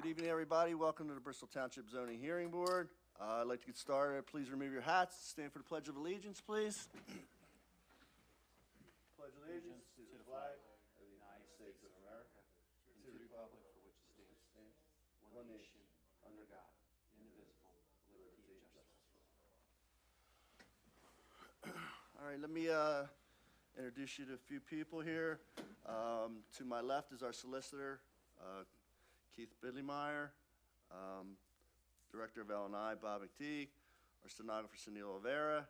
evening, everybody. Welcome to the Bristol Township Zoning Hearing Board. I'd like to get started. Please remove your hats. Stand for the Pledge of Allegiance, please. Pledge allegiance to the flag of the United States of America, to the republic for which it stands, one nation, under God, indivisible, with liberty and justice for all. All right, let me introduce you to a few people here. To my left is our solicitor, Keith Bidleymeyer, Director of L&I, Bob McTeague, our stenographer, Sunil Oliveira.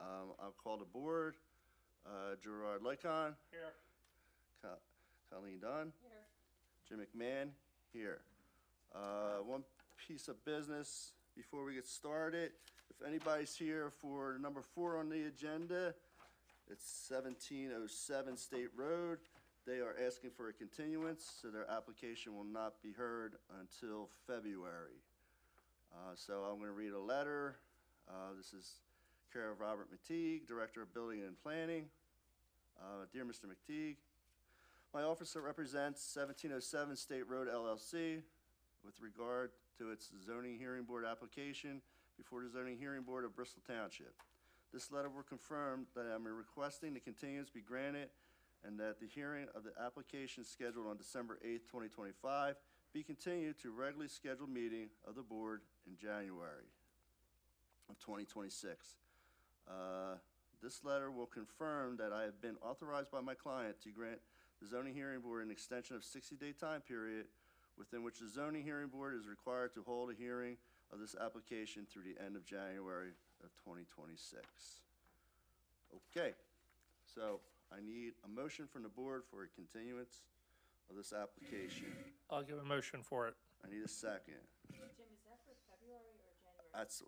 I'll call the board. Gerard Lycon. Here. Colleen Dunn. Here. Jim McMahon. Here. One piece of business before we get started. If anybody's here for number 4 on the agenda, it's 1707 State Road. They are asking for a continuance, so their application will not be heard until February. So I'm going to read a letter. This is care of Robert McTeague, Director of Building and Planning. Dear Mr. McTeague, my office represents 1707 State Road LLC with regard to its zoning hearing board application before the zoning hearing board of Bristol Township. This letter will confirm that I'm requesting the continuance be granted and that the hearing of the application scheduled on December 8th, 2025 be continued to regularly scheduled meeting of the board in January of 2026. This letter will confirm that I have been authorized by my client to grant the zoning hearing board an extension of 60-day time period within which the zoning hearing board is required to hold a hearing of this application through the end of January of 2026. Okay, so I need a motion from the board for a continuance of this application. I'll give a motion for it. I need a second. Jim, is that for February or January? That's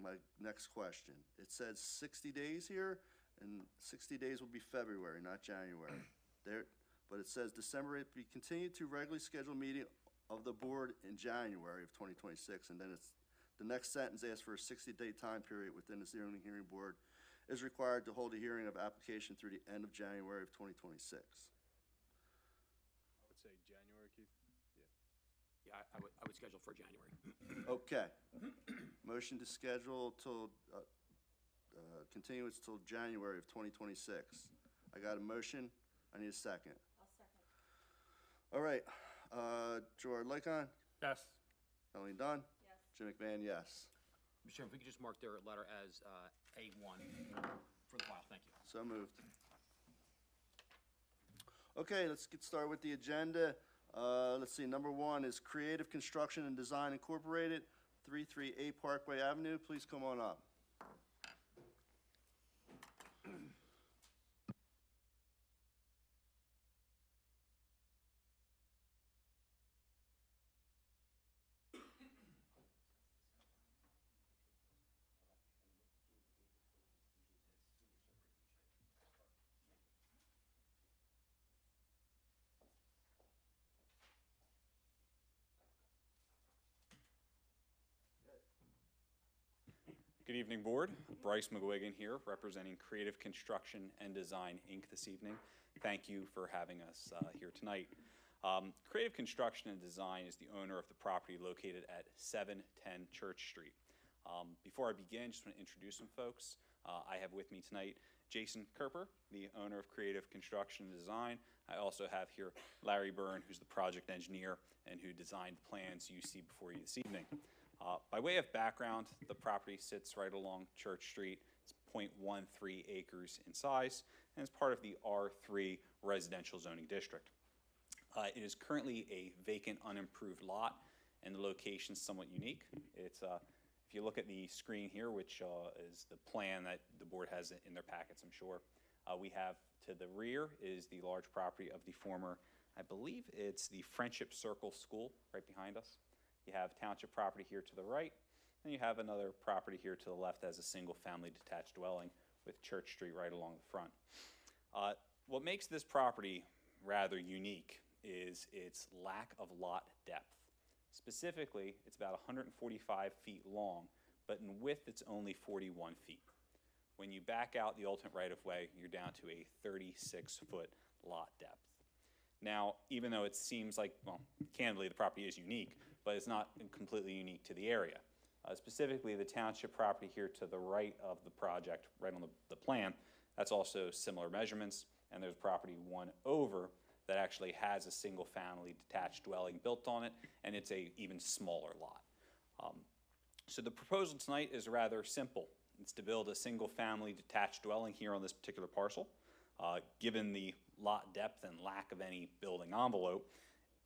my next question. It says 60 days here, and 60 days will be February, not January. But it says December 8th be continued to regularly scheduled meeting of the board in January of 2026, and then the next sentence asks for a 60-day time period within the zoning hearing board is required to hold a hearing of application through the end of January of 2026. I would say January, Keith. Yeah, I would schedule for January. Okay. Motion to schedule till, continuance till January of 2026. I got a motion. I need a second. I'll second. All right. Gerard Lycon, Yes. Colleen Dunn, Yes. Jim McMahon, yes. Mr. Chairman, if we could just mark their letter as A1 for the file, thank you. So moved. Okay, let's get started with the agenda. Let's see, number 1 is Creative Construction and Design Incorporated, 338 Parkway Avenue. Please come on up. Good evening, Board. Bryce McGuigan here, representing Creative Construction and Design, Inc. this evening. Thank you for having us here tonight. Creative Construction and Design is the owner of the property located at 710 Church Street. Before I begin, just want to introduce some folks. I have with me tonight Jason Kerper, the owner of Creative Construction and Design. I also have here Larry Byrne, who's the project engineer and who designed the plans you see before you this evening. By way of background, the property sits right along Church Street. It's 0.13 acres in size, and it's part of the R3 residential zoning district. It is currently a vacant, unimproved lot, and the location is somewhat unique. It's, if you look at the screen here, which is the plan that the board has in their packets, I'm sure, we have to the rear is the large property of the former, I believe it's the Friendship Circle School right behind us. You have township property here to the right, and you have another property here to the left as a single-family detached dwelling with Church Street right along the front. What makes this property rather unique is its lack of lot depth. Specifically, it's about 145 feet long, but in width it's only 41 feet. When you back out the ultimate right-of-way, you're down to a 36-foot lot depth. Now, even though it seems like, well, candidly, the property is unique, but it's not completely unique to the area. Specifically, the township property here to the right of the project, right on the plan, that's also similar measurements, and there's property one over that actually has a single-family detached dwelling built on it, and it's a even smaller lot. So the proposal tonight is rather simple. It's to build a single-family detached dwelling here on this particular parcel. Given the lot depth and lack of any building envelope,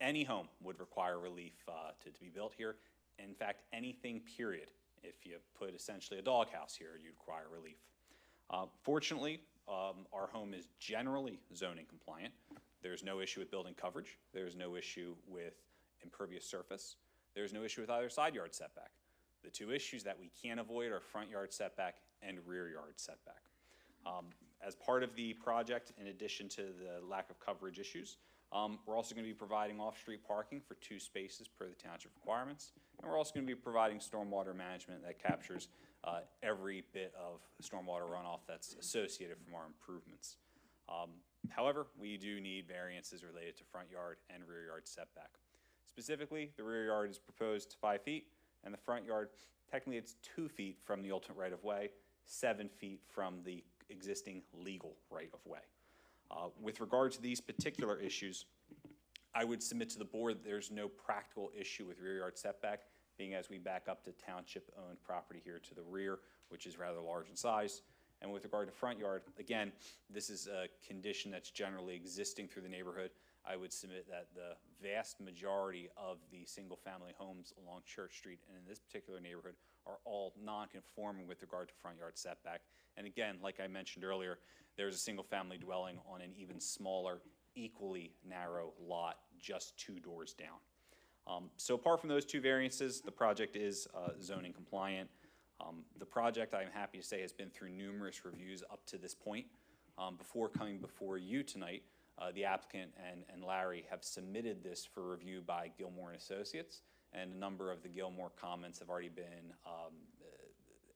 any home would require relief to be built here. In fact, anything, period. If you put essentially a doghouse here, you'd require relief. Fortunately, our home is generally zoning compliant. There's no issue with building coverage. There's no issue with impervious surface. There's no issue with either side yard setback. The two issues that we can't avoid are front yard setback and rear yard setback. As part of the project, in addition to the lack of coverage issues, we're also going to be providing off-street parking for 2 spaces per the township requirements, and we're also going to be providing stormwater management that captures every bit of stormwater runoff that's associated from our improvements. However, we do need variances related to front yard and rear yard setback. Specifically, the rear yard is proposed 5 feet, and the front yard, technically it's 2 feet from the ultimate right-of-way, 7 feet from the existing legal right-of-way. With regard to these particular issues, I would submit to the board there's no practical issue with rear yard setback, being as we back up to township-owned property here to the rear, which is rather large in size. And with regard to front yard, again, this is a condition that's generally existing through the neighborhood. I would submit that the vast majority of the single-family homes along Church Street and in this particular neighborhood are all non-conforming with regard to front yard setback. And again, like I mentioned earlier, there's a single-family dwelling on an even smaller, equally narrow lot just 2 doors down. So apart from those 2 variances, the project is zoning compliant. The project, I'm happy to say, has been through numerous reviews up to this point. Before coming before you tonight, the applicant and Larry have submitted this for review by Gilmore & Associates, and a number of the Gilmore comments have already been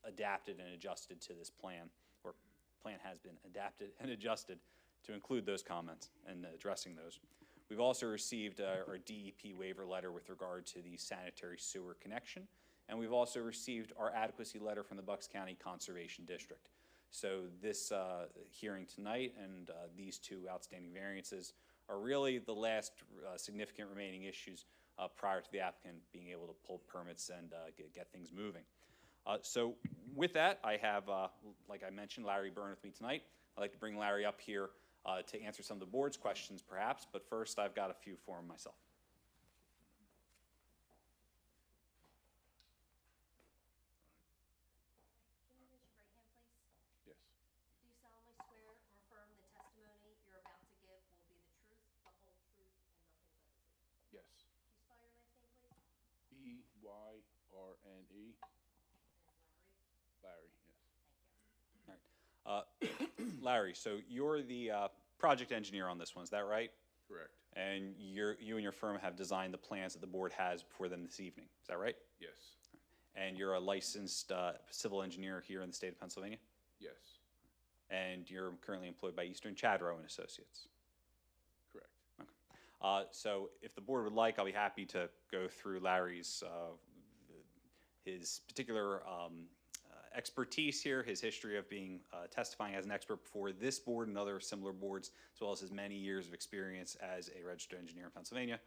adapted and adjusted to this plan, or plan has been adapted and adjusted to include those comments and addressing those. We've also received our DEP waiver letter with regard to the sanitary sewer connection, and we've also received our adequacy letter from the Bucks County Conservation District. So this hearing tonight and these 2 outstanding variances are really the last significant remaining issues prior to the applicant being able to pull permits and get things moving. So with that, I have, like I mentioned, Larry Byrne with me tonight. I'd like to bring Larry up here to answer some of the board's questions perhaps, but first I've got a few for him myself. Can you raise your right hand, please? Yes. Do you solemnly swear or affirm the testimony you're about to give will be the truth, the whole truth, and nothing but the truth? Yes. Can you spell your last name, please? E-Y-R-N-E. And Larry? Larry, yes. Thank you. Larry, so you're the project engineer on this one, is that right? Correct. And you and your firm have designed the plans that the board has before them this evening, is that right? Yes. And you're a licensed civil engineer here in the state of Pennsylvania? Yes. And you're currently employed by Eastern Chadrow and Associates? Correct. So if the board would like, I'll be happy to go through Larry's, his particular expertise here, his history of being testifying as an expert before this board and other similar boards, as well as his many years of experience as a registered engineer in Pennsylvania,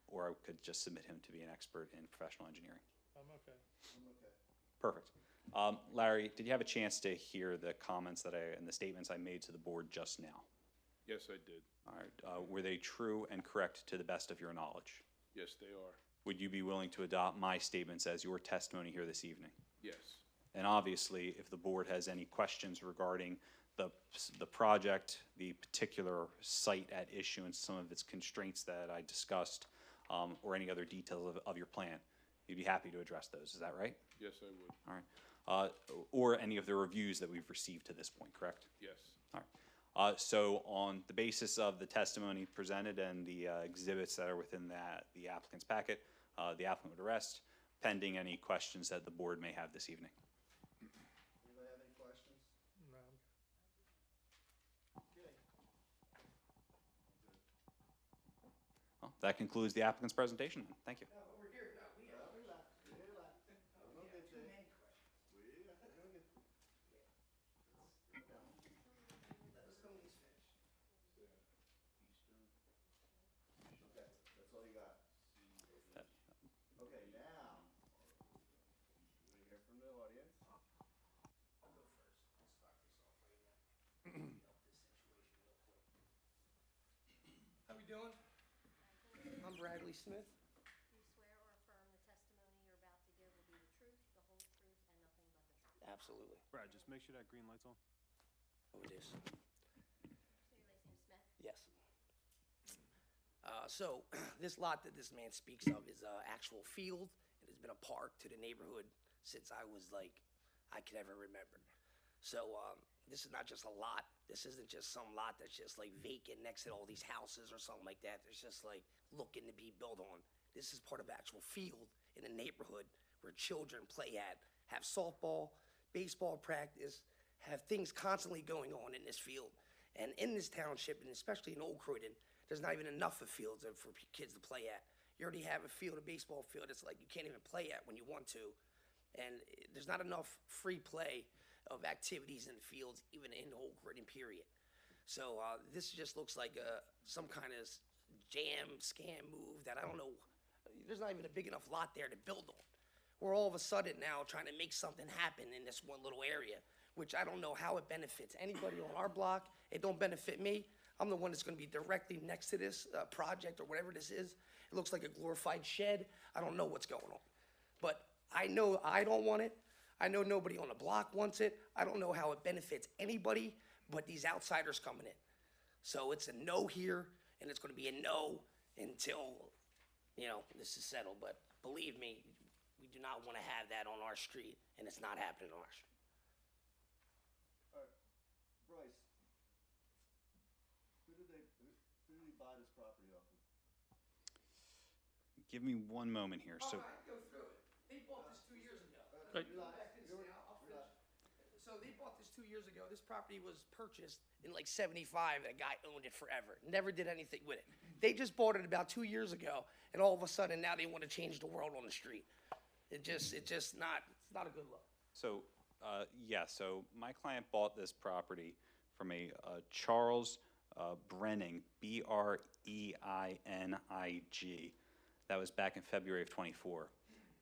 or I could just submit him to be an expert in professional engineering. I'm okay. Perfect. Larry, did you have a chance to hear the comments that and the statements I made to the board just now? Yes, I did. All right. Were they true and correct to the best of your knowledge? Yes, they are. Would you be willing to adopt my statements as your testimony here this evening? Yes. And obviously, if the board has any questions regarding the project, the particular site at issue and some of its constraints that I discussed, or any other details of your plan, you'd be happy to address those. Is that right? Yes, I would. All right. Or any of the reviews that we've received to this point, correct? Yes. All right. So on the basis of the testimony presented and the exhibits that are within the applicant's packet, the applicant would rest pending any questions that the board may have this evening. Anybody have any questions? No. Okay. Well, that concludes the applicant's presentation. Thank you. Now, over here. doing? I'm Bradley Smith. Do you swear or affirm the testimony you're about to give will be the truth, the whole truth, and nothing but the truth? Absolutely. Brad, just make sure that green light's on. Oh, it is. So your last name's Smith? Yes. So this lot that this man speaks of is an actual field. It has been a park to the neighborhood since I was like, I can ever remember. So this is not just a lot. This isn't just some lot that's just like vacant next to all these houses or something like that. It's just like looking to be built on. This is part of actual field in a neighborhood where children play at, have softball, baseball practice, have things constantly going on in this field. And in this township, and especially in Old Croydon, there's not even enough of fields for kids to play at. You already have a field, a baseball field, it's like you can't even play at when you want to. And there's not enough free play of activities in the fields, even in the Old Croydon period. So this just looks like some kind of jam, scam move that I don't know. There's not even a big enough lot there to build on. We're all of a sudden now trying to make something happen in this one little area, which I don't know how it benefits anybody on our block. It don't benefit me. I'm the one that's gonna be directly next to this project or whatever this is. It looks like a glorified shed. I don't know what's going on. But I know I don't want it. I know nobody on the block wants it. I don't know how it benefits anybody but these outsiders coming in. So it's a no here, and it's gonna be a no until, this is settled. But believe me, we do not wanna have that on our street, and it's not happening on our street. All right, Bryce, who did he buy this property off of? Give me one moment here. So, I can go through it. They bought this 2 years ago. Right. I'll finish. So they bought this 2 years ago. This property was purchased in like '75, and a guy owned it forever. Never did anything with it. They just bought it about 2 years ago, and all of a sudden now they want to change the world on the street. It's not a good look. so so my client bought this property from a Charles Brenning, Breinig. That was back in February of '24.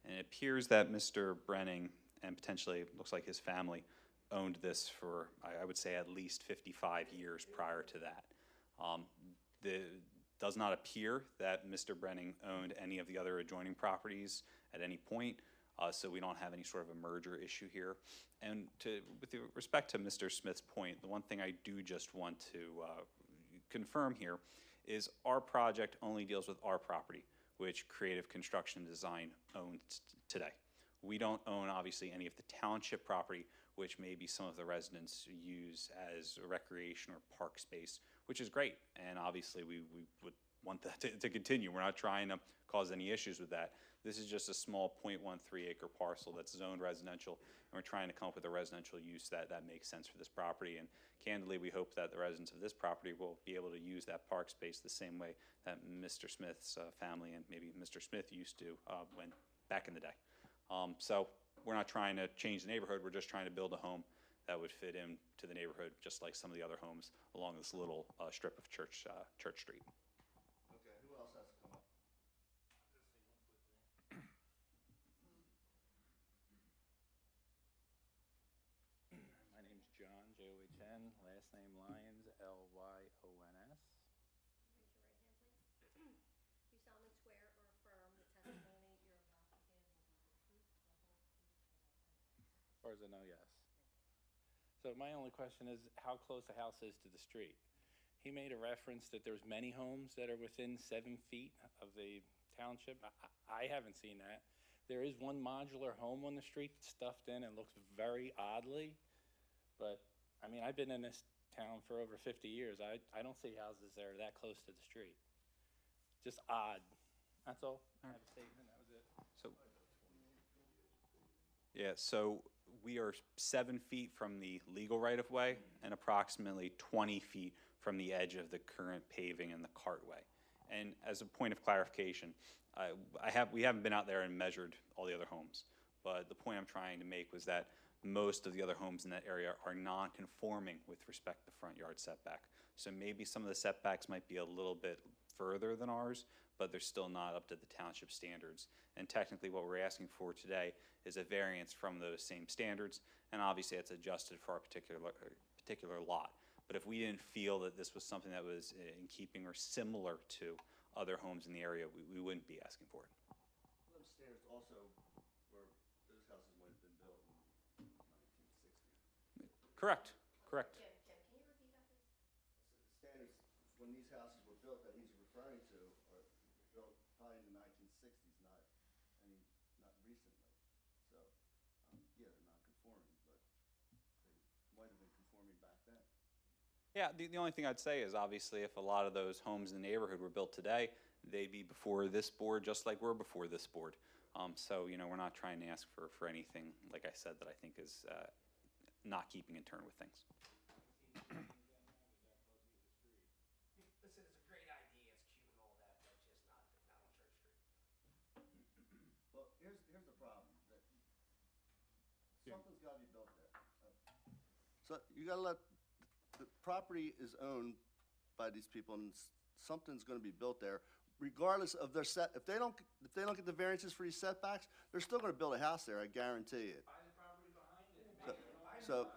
And it appears that Mr. Brenning, and potentially looks like his family, owned this for, I would say, at least 55 years prior to that. Does not appear that Mr. Brenning owned any of the other adjoining properties at any point, so we don't have any sort of a merger issue here. And with respect to Mr. Smith's point, the one thing I do just want to confirm here is our project only deals with our property, which Creative Construction Design owns today. We don't own, obviously, any of the township property, which maybe some of the residents use as a recreation or park space, which is great. And obviously, we would want that to continue. We're not trying to cause any issues with that. This is just a small 0.13 acre parcel that's zoned residential, and we're trying to come up with a residential use that makes sense for this property. And candidly, we hope that the residents of this property will be able to use that park space the same way that Mr. Smith's family and maybe Mr. Smith used to when back in the day. So we're not trying to change the neighborhood. We're just trying to build a home that would fit into the neighborhood, just like some of the other homes along this little strip of Church Street. Okay, who else has to come up? My name's John, J-O-H-N, last name Lyons, L-Y-O-N-S. Raise your right hand, please. Do you solemnly swear or affirm the testimony you're about to give will be the truth, the whole truth, and nothing but the truth? As far as I know, yes. So my only question is how close the house is to the street. He made a reference that there's many homes that are within 7 feet of the township. I haven't seen that. There is one modular home on the street that's stuffed in and looks very oddly. But, I mean, I've been in this town for over 50 years. I don't see houses that are that close to the street. Just odd. That's all. I have a statement. That was it. So we are 7 feet from the legal right-of-way and approximately 20 feet from the edge of the current paving and the cartway. And as a point of clarification, we haven't been out there and measured all the other homes, but the point I'm trying to make was that most of the other homes in that area are non-conforming with respect to the front yard setback. So maybe some of the setbacks might be a little bit further than ours, but they're still not up to the township standards. And technically what we're asking for today is a variance from those same standards, and obviously it's adjusted for our particular lot. But if we didn't feel that this was something that was in keeping or similar to other homes in the area, we wouldn't be asking for it. Them standards also where those houses might have been built in 1960. Correct, correct. Jim, can you repeat that, please? Standards, when these houses were built that he's referring to, are built probably in the 1960s, not recently. So, yeah, they're not conforming, but they might have been conforming back then. Yeah, the only thing I'd say is obviously if a lot of those homes in the neighborhood were built today, they'd be before this board just like we're before this board. So, we're not trying to ask for anything, like I said, that I think is not keeping in turn with things. Listen, it's a great idea, it's cute and all that, but just not on Church Street. Well, here's the problem, that something's gotta be built there. So you gotta let, the property is owned by these people and something's gonna be built there, regardless of their if they don't get the variances for these setbacks, they're still gonna build a house there, I guarantee it. Buy the property behind it. So,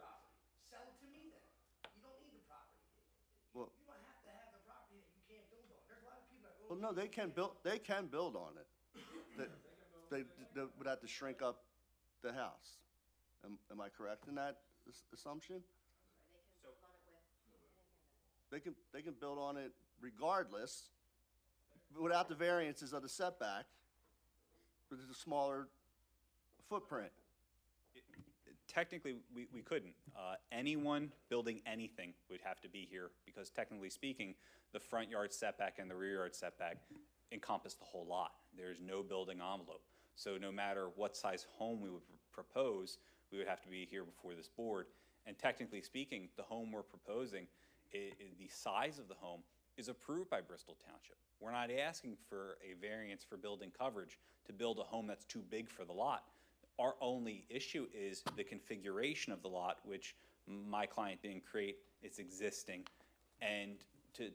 Sell it to me then. You don't need the property. well, You don't have to have the property that you can't build on. There's a lot of people that well, no, they can build on it. They would have to shrink up the house. Am I correct in that assumption? They can build on it regardless, without the variances of the setback, but it's a smaller footprint. Technically, we couldn't. Anyone building anything would have to be here because technically speaking, the front yard setback and the rear yard setback encompass the whole lot. There's no building envelope. So no matter what size home we would propose, we would have to be here before this board. And technically speaking, the home we're proposing, the size of the home is approved by Bristol Township. We're not asking for a variance for building coverage to build a home that's too big for the lot. Our only issue is the configuration of the lot, which my client didn't create, it's existing. And to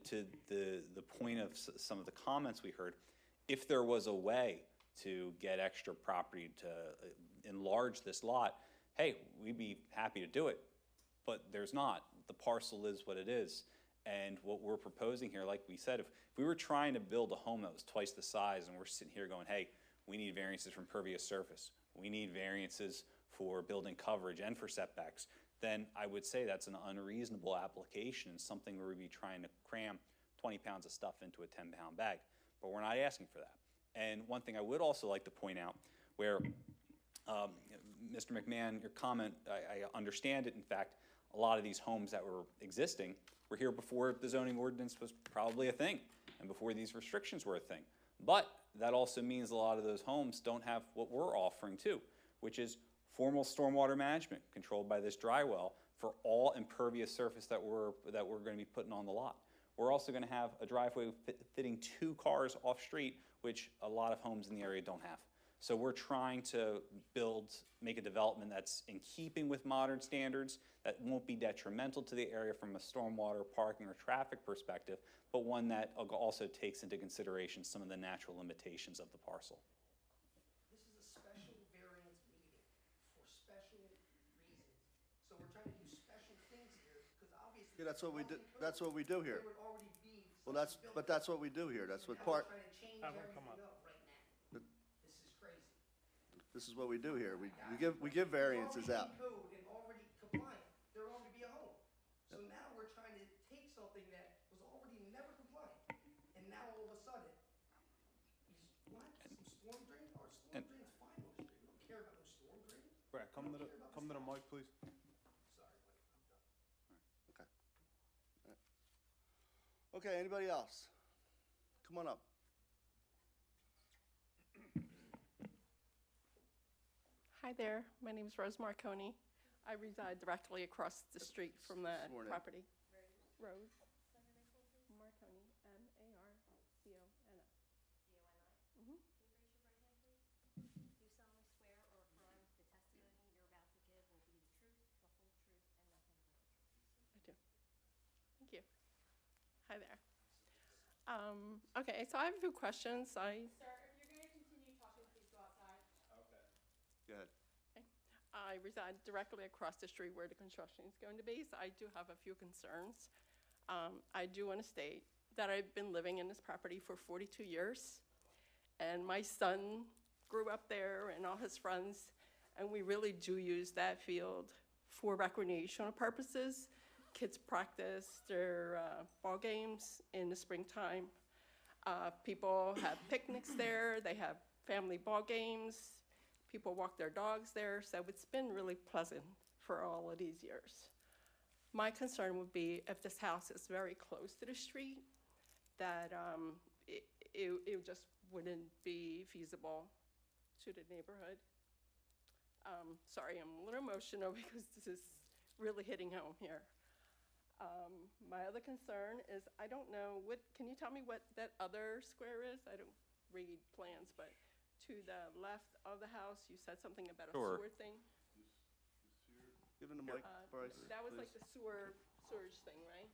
the point of some of the comments we heard, if there was a way to get extra property to enlarge this lot, hey, we'd be happy to do it. But there's not. The parcel is what it is. And what we're proposing here, like we said, if we were trying to build a home that was twice the size and we're sitting here going, hey, we need variances from impervious surface, we need variances for building coverage and for setbacks, then I would say that's an unreasonable application and something where we'd be trying to cram 20 pounds of stuff into a 10-pound bag. But we're not asking for that. And one thing I would also like to point out, where Mr. McMahon, your comment, I understand it. In fact, a lot of these homes that were existing were here before the zoning ordinance was probably a thing and before these restrictions were a thing. But that also means a lot of those homes don't have what we're offering too, which is formal stormwater management controlled by this dry well for all impervious surface that we're going to be putting on the lot. We're also going to have a driveway fitting 2 cars off street, which a lot of homes in the area don't have. So we're trying to make a development that's in keeping with modern standards, that won't be detrimental to the area from a stormwater, parking, or traffic perspective, but one that also takes into consideration some of the natural limitations of the parcel. This is a special variance meeting for special reasons. So we're trying to do special things here because obviously. Yeah, that's what we do. That's what we do here. There would already be. Well, that's what we do here. That's what part. Trying to change everything up right now. This is crazy. This is what we do here. We give variances out. Already in code and already compliant. There would already be a home. So now we're trying to take something that was already never compliant, and now all of a sudden, what? Some storm drain? Our storm drain's fine on the street. We don't care about no storm drain. Brad, come to the mic, please. Sorry, Mike, I'm done. Okay. All right. Okay, anybody else? Come on up. Hi there, my name is Rose Marconi. I reside directly across the street from the Sworn in. property. Rose Marconi, M-A-R-C-O-N-O. C-O-N-I? Can you raise your right hand, please? Do you solemnly swear or affirm the testimony you're about to give will be the truth, the whole truth, and nothing but the truth? I do. Thank you. Hi there. Okay, so I have a few questions. Sir, if you're going to continue talking, please go outside. Go ahead. I I reside directly across the street where the construction is going to be, so I do have a few concerns. I do want to state that I've been living in this property for 42 years, and my son grew up there and all his friends, and we really do use that field for recreational purposes. Kids practice their ball games in the springtime. People have picnics there, they have family ball games, people walk their dogs there, so it's been really pleasant for all of these years. My concern would be if this house is very close to the street, that it just wouldn't be feasible to the neighborhood. Sorry, I'm a little emotional because this is really hitting home here. My other concern is, I don't know, can you tell me what that other square is? I don't read plans, but to the left of the house, you said something about a Sure. sewer thing. Give him the mic, Bryce. That was like please. the sewage thing, right?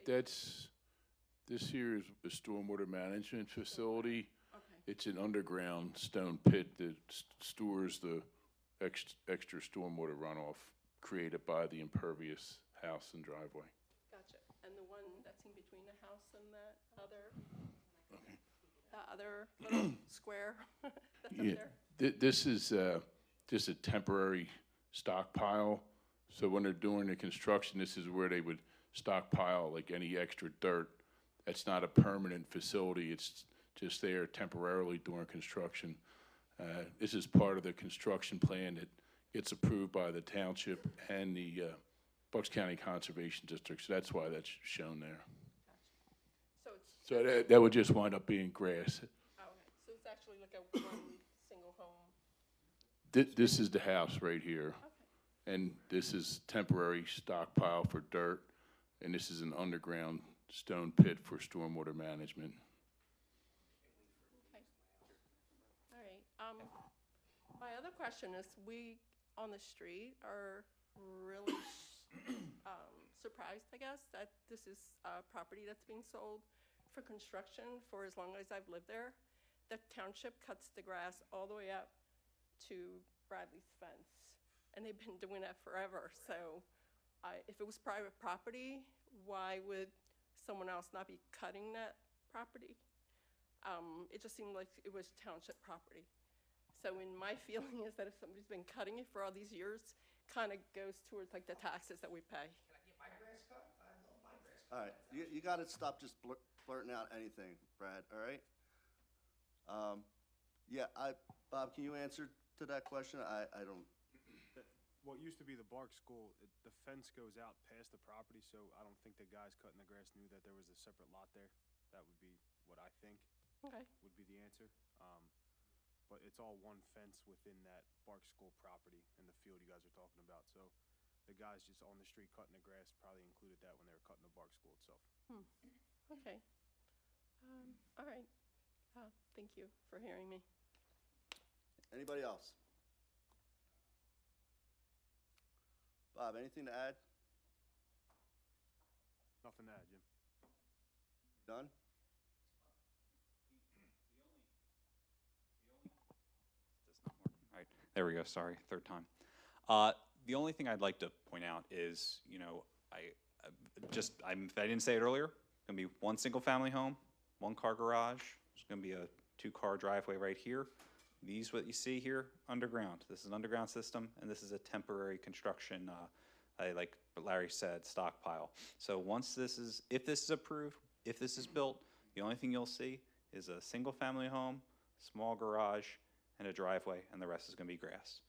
This here is a stormwater management facility. Okay. It's an underground stone pit that stores the extra stormwater runoff created by the impervious house and driveway. Gotcha. And the one that's in between the house and that other little square that's up Yeah, there? this is just a temporary stockpile. So when they're doing the construction, this is where they would stockpile like any extra dirt. That's not a permanent facility. It's just there temporarily during construction. This is part of the construction plan that gets approved by the township and the Bucks County Conservation District. So that's why that's shown there. So it's, So that would just wind up being grass. oh, okay. So it's actually like a one single home. This is the house right here. Okay. And this is temporary stockpile for dirt, and this is an underground stone pit for stormwater management. Okay. All right. My other question is, we on the street are really surprised, I guess, that this is a property that's being sold for construction for as long as I've lived there. The township cuts the grass all the way up to Bradley's fence, and they've been doing that forever. So if it was private property, why would someone else not be cutting that property? It just seemed like it was township property. So in my feeling is that if somebody's been cutting it for all these years, kind of goes towards like the taxes that we pay. Can I get my grass cut? I love my grass cut. All right, you gotta stop just blurting out anything, Brad, all right? Yeah, Bob, can you answer to that question? I don't, What used to be the Bark School, the fence goes out past the property, so I don't think the guys cutting the grass knew that there was a separate lot there. That would be what I think Okay. would be the answer. But it's all one fence within that Bark School property in the field you guys are talking about. So the guys just on the street cutting the grass probably included that when they were cutting the Bark School itself. Okay. All right. Thank you for hearing me. anybody else? Bob, anything to add? Nothing to add, Jim. Done? All right, there we go, sorry, third time. The only thing I'd like to point out is, you know, I didn't say it earlier, it's gonna be one single-family home, one-car garage, there's gonna be a two-car driveway right here. These, what you see here, underground. This is an underground system, and this is a temporary construction, like Larry said, stockpile. So once if this is approved, if this is built, the only thing you'll see is a single-family home, small garage, and a driveway, and the rest is gonna be grass.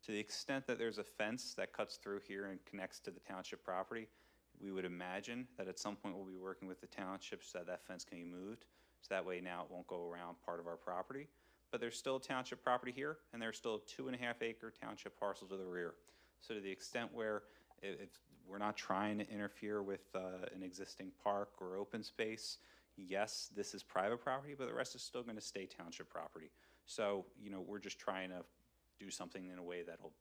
To the extent that there's a fence that cuts through here and connects to the township property, we would imagine that at some point we'll be working with the township so that fence can be moved. So that way now it won't go around part of our property. But there's still township property here, and there's still 2.5 acre township parcel to the rear. So to the extent where if we're not trying to interfere with an existing park or open space, yes, this is private property, but the rest is still gonna stay township property. So, you know, we're just trying to do something in a way that'll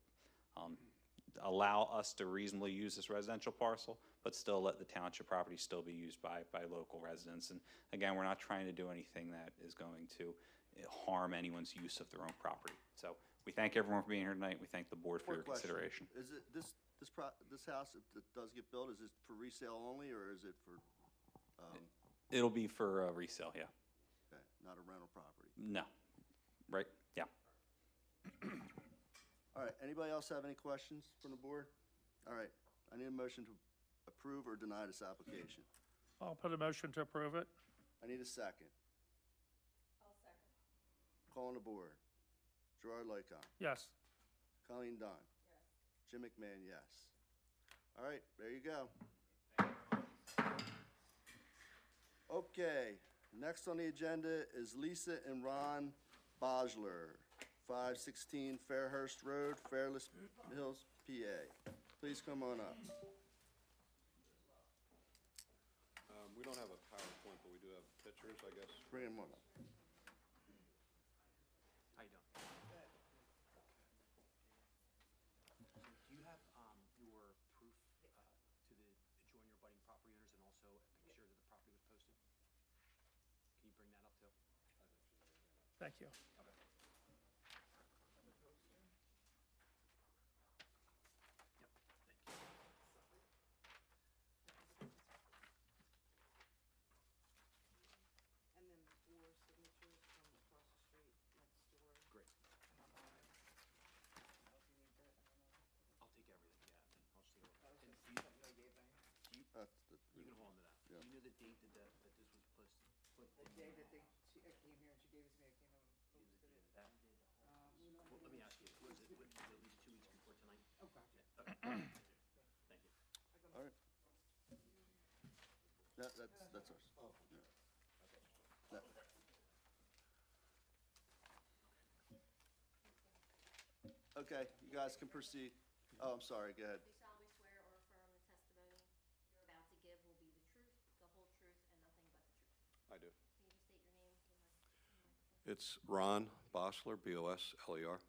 allow us to reasonably use this residential parcel, but still let the township property still be used by local residents. And again, we're not trying to do anything that is going to harm anyone's use of their own property. So we thank everyone for being here tonight. We thank the board for your Quick question. consideration. Is it this house, if it does get built, is it for resale only, or is it for, It'll be for resale, yeah. okay, not a rental property? No, right? Yeah. All right, anybody else have any questions from the board? All right, I need a motion to approve or deny this application. I'll put a motion to approve it. I need a second. I'll second. Calling the board. Gerard Lycon. Yes. Colleen Dunn. Yes. Jim McMahon, yes. All right, there you go. Okay, next on the agenda is Lisa and Ron Bosler, 516 Fairhurst Road, Fairless Hills, PA. Please come on up. We don't have a PowerPoint, but we do have pictures, I guess. Bring him on up. How you doing? Do you have your proof to the adjoin your budding property owners and also a picture that the property was posted? Can you bring that up too? Thank you. Okay. Yep, thank you. And then 4 signatures from across the street next door. Great. If you need that, I don't know. I'll take everything, yeah, and I'll just take it. That was And just do you, something I gave them. That's the, you can hold on to that. Yeah. Do you know the date that that this was posted? The day that I came here and she gave it to me, I came home and posted it. That? Well, Well, let me ask you, was it at least 2 weeks before tonight? Oh, gotcha. Okay. Thank you. all right. That's ours. Yeah. That- Okay, you guys can proceed. Oh, I'm sorry, go ahead. Do you solemnly swear or affirm the testimony you're about to give will be the truth, the whole truth, and nothing but the truth? I do. Can you just state your name for the microphone? It's Ron Bosler, B-O-S-L-E-R.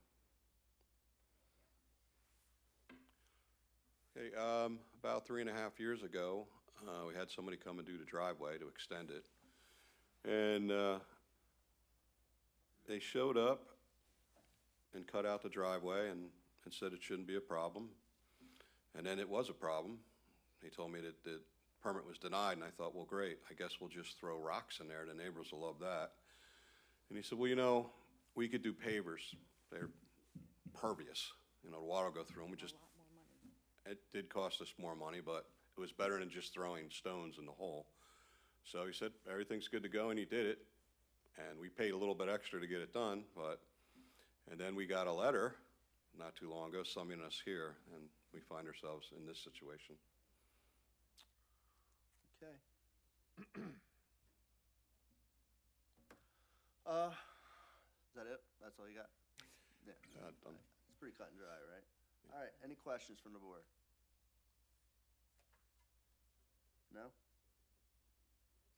Okay, about 3.5 years ago, we had somebody come and do the driveway to extend it. And they showed up and cut out the driveway and said it shouldn't be a problem. And then it was a problem. He told me that the permit was denied, and I thought, well, great, I guess we'll just throw rocks in there. The neighbors will love that. And he said, well, you know, we could do pavers. They're pervious. You know, the water will go through them. We just, it did cost us more money, but it was better than just throwing stones in the hole. So he said, everything's good to go, and he did it. And we paid a little bit extra to get it done, and then we got a letter not too long ago summoning us here, and we find ourselves in this situation. Okay. Is that it? That's all you got? Yeah. Done. It's pretty cut and dry, right? All right, any questions from the board? No?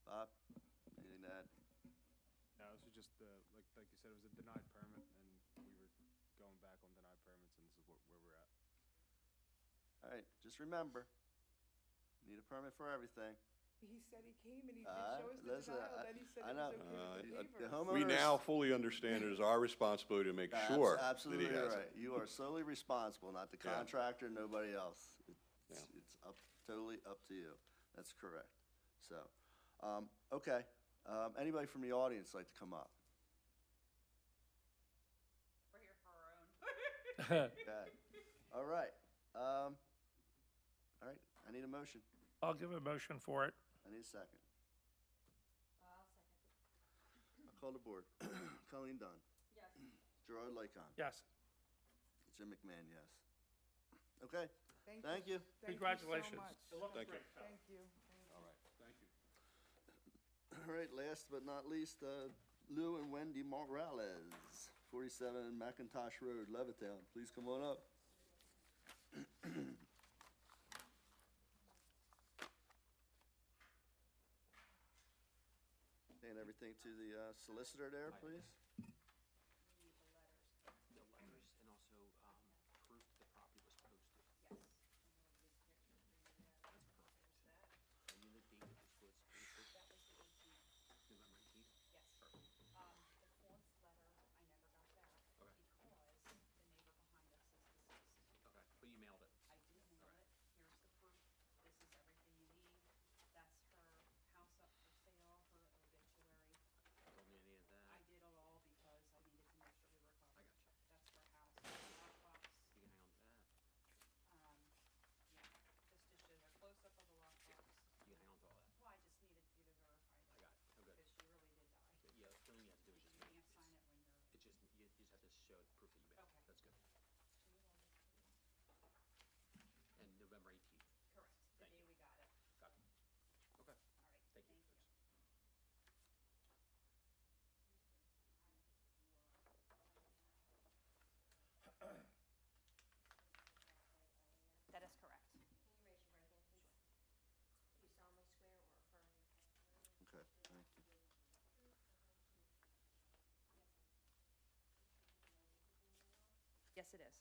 Bob, anything to add? No, this was just, like you said, it was a denied permit, and we were going back on denied permits, and this is where we're at. All right, just remember, need a permit for everything. He said he came and he did show us the Listen, denial, then he said I it know. was okay with the The neighbors. homeowners. We now fully understand it is our responsibility to make sure that he Absolutely has right. it. You are solely responsible, not the Yeah. contractor, nobody else. Yeah. It's totally up to you. That's correct. So, okay. Anybody from the audience like to come up? We're here for our own. Okay. All right. All right, I need a motion. I'll give a motion for it. I need a second. I'll second. I'll call the board. Colleen Dunn. Yes. Gerard Lycon. Yes. Jim McMahon, yes. Okay, Thank thank you. Congratulations. so much. Thank you. Thank you. All right, thank you. All right, last but not least, Lou and Wendy Morales, 47 McIntosh Road, Levittown. Please come on up. And everything to the solicitor there, please. The letters and also proof that the property was posted. Yes, it is.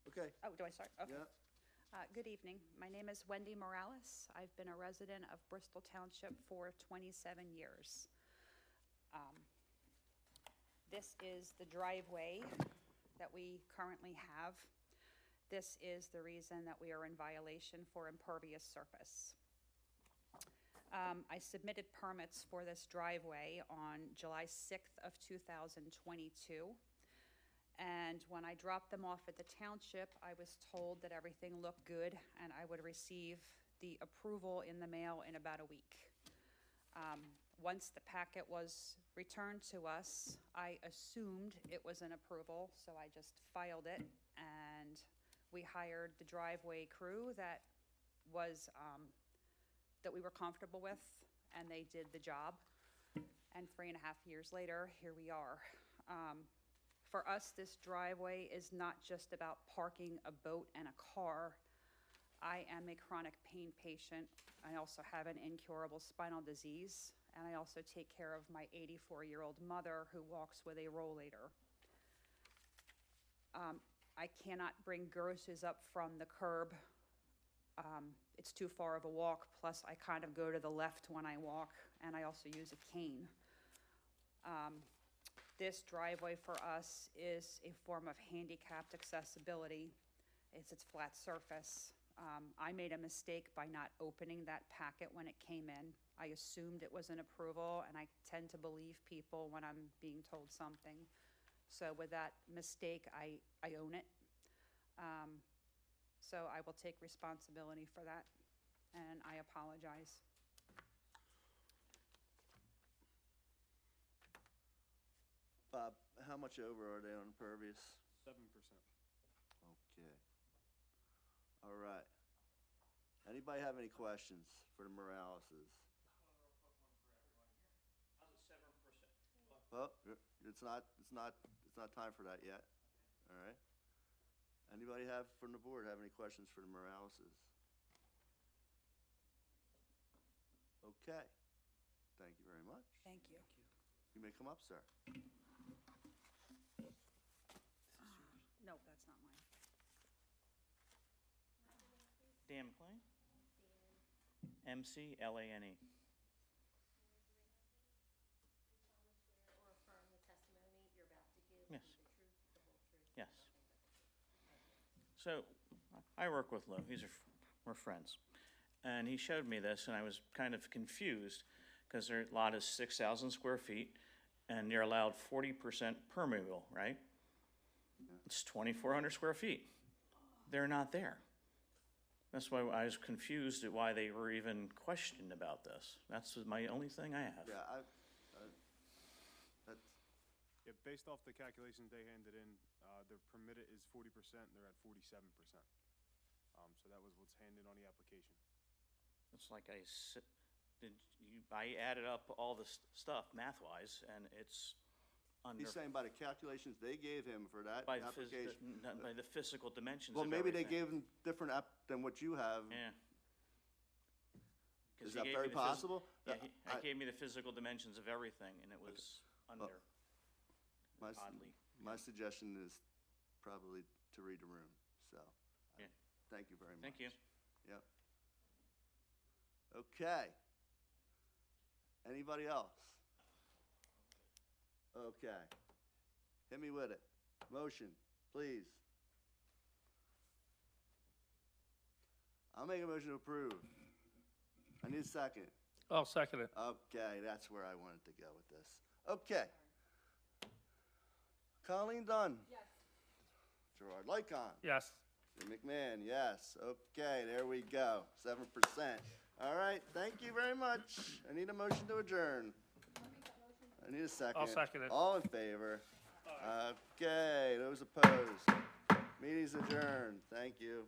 Okay, Oh, do I start? Okay. yeah, Good evening. My name is Wendy Morales. I've been a resident of Bristol Township for 27 years. This is the driveway that we currently have. This is the reason that we are in violation for impervious surface. I submitted permits for this driveway on July 6th of 2022. And when I dropped them off at the township, I was told that everything looked good and I would receive the approval in the mail in about a week. Once the packet was returned to us, I assumed it was an approval, so I just filed it, and we hired the driveway crew that we were comfortable with, and they did the job. And 3.5 years later, here we are. For us, this driveway is not just about parking a boat and a car. I am a chronic pain patient. I also have an incurable spinal disease, and I also take care of my 84-year-old mother who walks with a rollator. I cannot bring groceries up from the curb. It's too far of a walk, plus I kind of go to the left when I walk, and I also use a cane. This driveway for us is a form of handicapped accessibility. It's flat surface. I made a mistake by not opening that packet when it came in. I assumed it was an approval, and I tend to believe people when I'm being told something. So with that mistake, I own it. So I will take responsibility for that, and I apologize. Bob, how much over are they on impervious? 7%. Okay. All right. Anybody have any questions for the Moraleses? Well, it's not time for that yet. All right. Anybody from the board have any questions for the Moraleses? Okay. Thank you very much. Thank you. You may come up, sir. No, that's not mine. Dan McLean? McLane. Or affirm the testimony you're about to give Yes. will be the truth, the whole truth. Yes. and nothing but the truth. So I work with Lou. We're friends. And he showed me this, and I was kind of confused because their lot is 6,000 square feet, and they're allowed 40% permeable, right? It's 2,400 square feet. They're not there. That's why I was confused at why they were even questioned about this. That's my only thing I have. Yeah, that's, Yeah, based off the calculations they handed in, their permitted is 40%, they're at 47%. So that was what's handed on the application. It's like I added up all this stuff math-wise, and it's under. he's saying by the calculations they gave him for that By application. by the physical dimensions Well, of maybe they everything. gave him different than what you have. Yeah. 'Cause Is he that gave very me the phys- possible? Yeah, he gave me the physical dimensions of everything, and it was under, My, oddly. my suggestion is probably to read the room, so. Yeah. Thank you very much. Thank you. Yep. Okay. Anybody else? Okay. Hit me with it. Motion, please. I'll make a motion to approve. I need a second. I'll second it. Okay, that's where I wanted to go with this. Okay. Colleen Dunn. Yes. Gerard Lycon. Yes. Jim McMahon, yes. Okay, there we go. 7%. All right, thank you very much. I need a motion to adjourn. I need a second. I'll second it. All in favor? Okay, those opposed? Meeting's adjourned. Thank you.